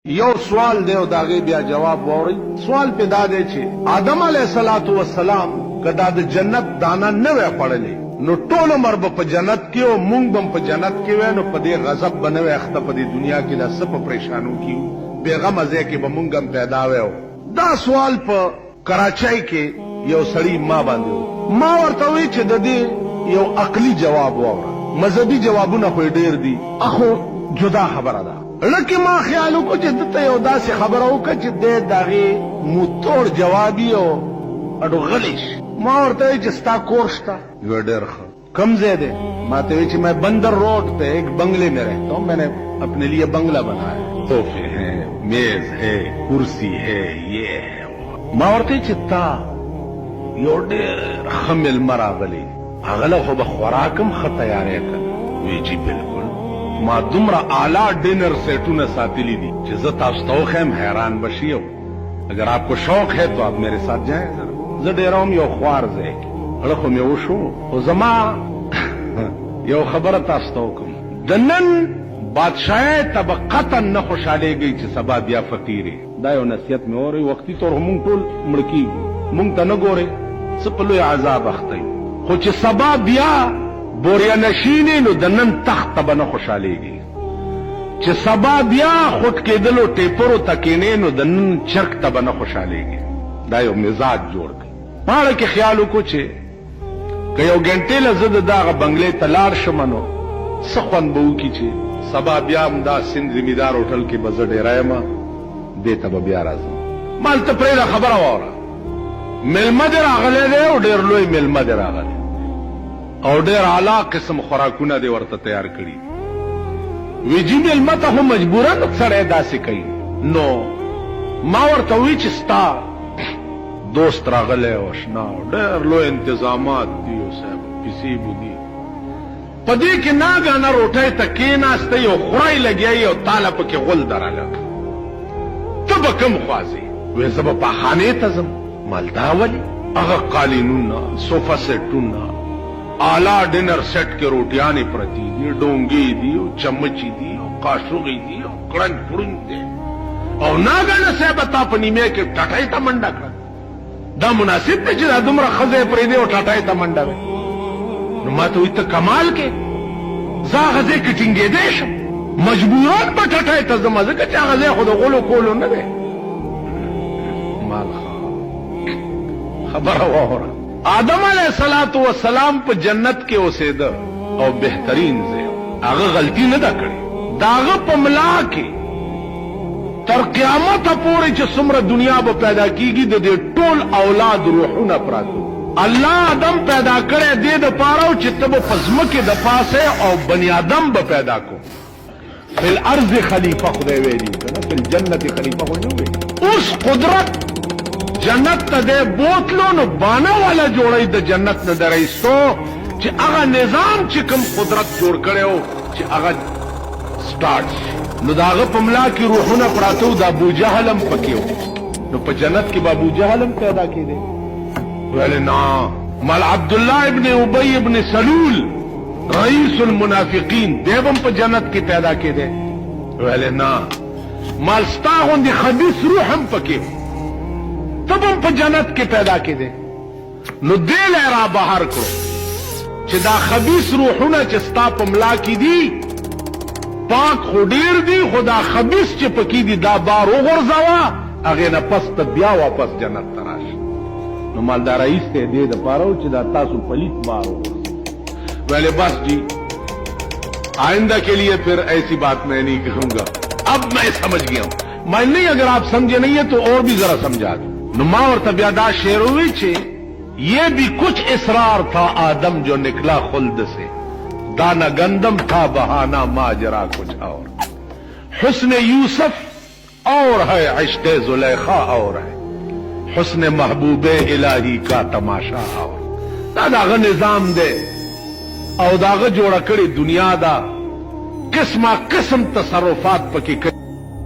यो सवाल दे दागे बिया जवाब वोरी सवाल पैदा दे छे आदम अलैहिस्सलातु वस्सलाम कदा द जन्नत दाना न वे पड़ले नो टोल उमर ब जन्नत के ओ मूंग बम प जन्नत के वे नो पदे गजब बनवे अख्त पदे दुनिया की दा सब परेशानों की बेगम अजे के बमुंगम पैदा वे दा सवाल प कराची के यो सड़ी मां बांधो मां वर्तवी छे ददी यो अकली जवाब वोरा मजहबी जवाबुना कोई ढेर दी अखो जुदा खबर दा लकी मां ख्यालों को जिद्दत योदा से खबरों का जिद्दे दागे मुतोड़ जवाबी हो अडो गलिश मां औरते जिस्ता कोर्स्ता वेडर कम ज़्यादा माते विच मैं बंदर रोड पे एक बंगले में रहता हूँ। मैंने अपने लिए बंगला बनाया, सोफे हैं, मेज है, कुर्सी है, ये है मां औरते चित्ता योडे खमिल मरा गली अगला हो बखवराकम ख तैयारे कर वे जी बिल्कुल मां दुमरा आला डिनर सेटून सातिली दी जिज्जत आस्तौख है हैरान बशियो। अगर आपको शौक है तो आप मेरे साथ जाएं जरा जडेराम यो ख्वार जे अड़खो में उशो ओ जमा यो खबर तास्तौकम दनन बादशाह तबक़तन न खुशाले गई च सबा बिया फकीरे दायो नसीहत में और वक्ती तो हम टोल मुड़की मुंग तन गोरे सपलो आजाब अख्तई खो च सबा बिया बोरिया नशीने नो दनन तख्त बन खुशालेगी च सबा बिया खुद के दिलो टेपरो तकीने नो दनन चरक तबन खुशालेगी दायो मिजाज जोड़ गई पाड़ के ख्यालों को चे कयो घंटे लजद दाग बंगले तलार शमनो सखन बहू की चे सबा बिया अमदा सिंध जिम्मेदार होटल के बजट रायमा दे तब बिया राजम माल तपरेला खबर आवरा मिलमदर आगले दे उडेर लोई मिलमदर आगले और डेर आला किस्म खुराकुना दे वर्त तैयार करी विजी मिलमत हो मजबूरन सड़े दासी कई नो मावर तवीच स्ता दोस्त रागले ओशना डेर लो इंतजामात दियो साहब किसी बुदी पदी के ना गाना रोटे तके नास्ते यो खुराई लगिया यो ताला के गुल दराला तब कम ख्वाजी वे सब पाखाने तजम मालदावली अगर कालीनुना सोफा सेटुना आला डिनर सेट के रोटियाने प्रति दी डोंगी दी चम्मची दी काशुगी दी कड़ंग पुड़ंग दे और ना गाना से बता पनी में के टाटाई ता मंडा कर दा मुनासिब पे जिदा दुमरा खजे पर दे और टाटाई ता मंडा में नुमा तो इत कमाल के जा खजे किटिंगे देश मजबूरन पर टाटाई ता जमाजे के चा खजे खुद गोलो कोलो न दे माल खबर हो रहा आदम अलैहिस्सलातु वस्सलाम पर जन्नत के ओसेद और बेहतरीन से अगर गलती न दा करी दाग पमला के तर क्यामत पूरे चुमर दुनिया ब पैदा कीगी दे टोल औलाद रूहून अपराधो अल्लाह आदम पैदा करे दे द पारो चित्तब पज्म के दफा से और बनी आदम ब पैदा को फिल अर्ज खलीफा खुदे वेली फिल जन्नत खलीफा हो उस कुदरत जन्नत तदे बोतलों न बाना वाला जोड़ई द जन्नत न दरईसो चे अगा निजाम चिकम कुदरत जोड़ करे हो चे अगा स्टार्ट नुदाग पमला की रूह न पड़ातो दा अबू जहलम पकियो नो प जन्नत की बाबू जहलम पैदा की दे वेले ना मल अब्दुल्ला इब्ने उबई इब्ने सलूल रईसुल मुनाफिकीन देवम प जन्नत की पैदा की दे वेले ना मालस्ता होंदी खबीस रूह हम पकियो तब हम पर जन्नत के पैदा के दे नु दे लहरा बाहर को चिदा खबीस रूहुना चिस्ता पमला की दी पाक खुडेर दी खुदा खबीस चिपकी दी दा बार ओगर जावा अगे न पस तबिया वापस जन्नत तराश नु मालदार रईस से दे द पारो चिदा तासु पलित बार ओगर वेले बस जी आइंदा के लिए फिर ऐसी बात मैं नहीं कहूंगा। अब मैं समझ गया हूं मैं नहीं, अगर आप समझे नहीं है तो और भी जरा समझा दो। नुमा और तबियादा शेरोवी छे ये भी कुछ इसरार था आदम जो निकला खुल्द से दाना गंदम था बहाना माजरा कुछ और हुस्न यूसुफ और है इश्क़े जुलेखा और है हुस्न महबूबे इलाही का तमाशा और दादा निजाम दे और दाग जोड़ा कड़ी दुनिया दा किस्मा किस्म तसरुफात पकी